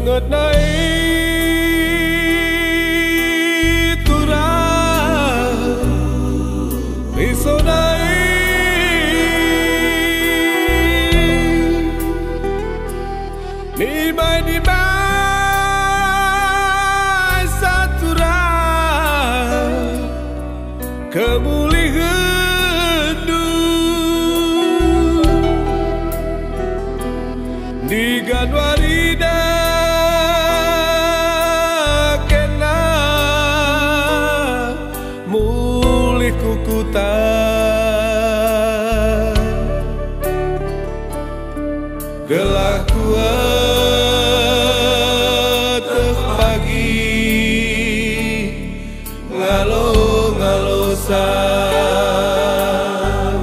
Ingat naik turang Riso naik Nibai saturang Kemulihan di Ganwarida kena mulih kukuta gelah kuat pagi ngalo-ngalosan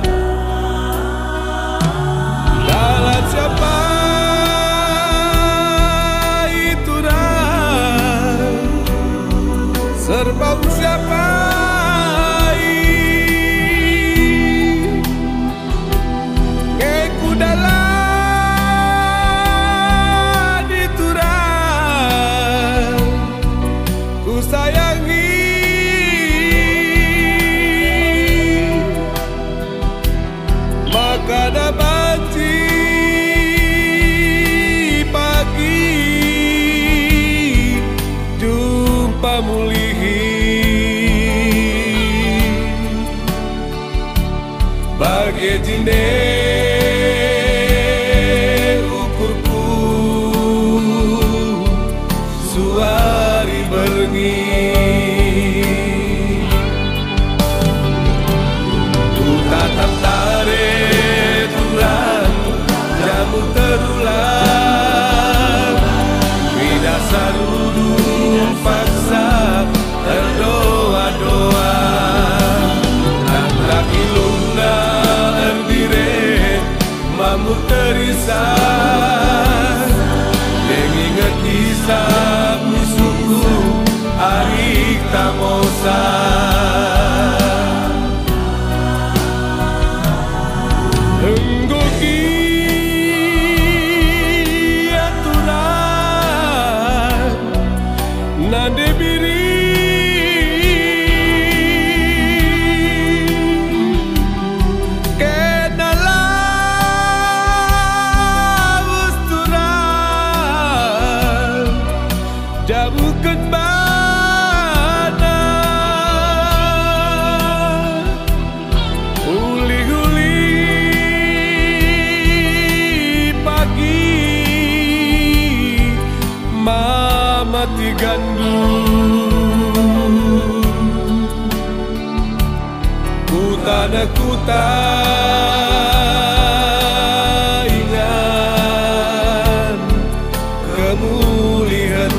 dalam siapa Serbang siapa Keku dalam diturang Ku sayangi Maka dapat pagi jumpa mulihi bagai jine ukurku suari berengi ku tatap tare turang jamu terulang tidak sarudu paksa terdoa-doa laki luna erdire mamu terisan mengingat kisah musuhku hari tamosa enggoki aturan nade biri bukan mana uli-uli pagi mama tigandung kutana kuta ingat kemuliaan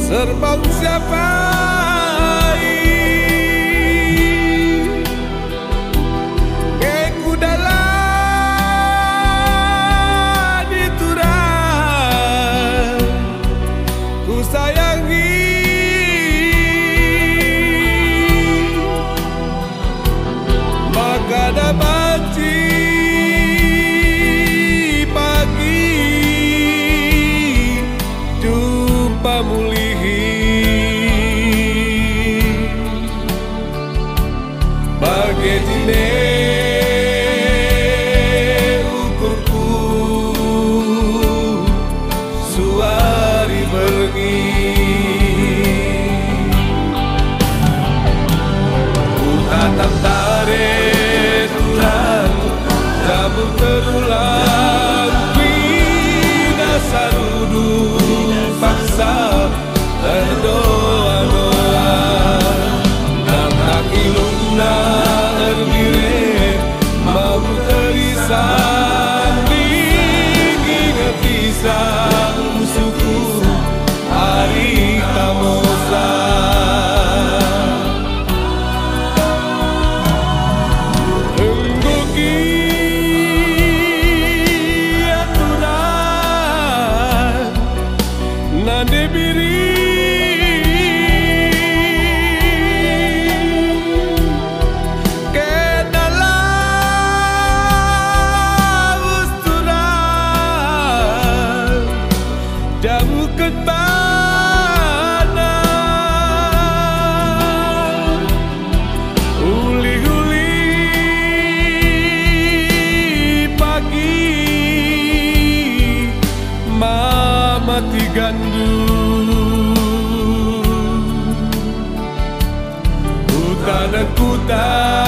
Serbang siapa Keku dalam diturang Ku sayangi Maka dapat pagi jumpa mulihi bagai jine ukurku suari berengi ku tatap tare turang jamu terulang bina sarudu paksa berdoa-doa nande biri ke dalam usturan jamu ketbana uli-uli pagi mati gandum hutan dan kuta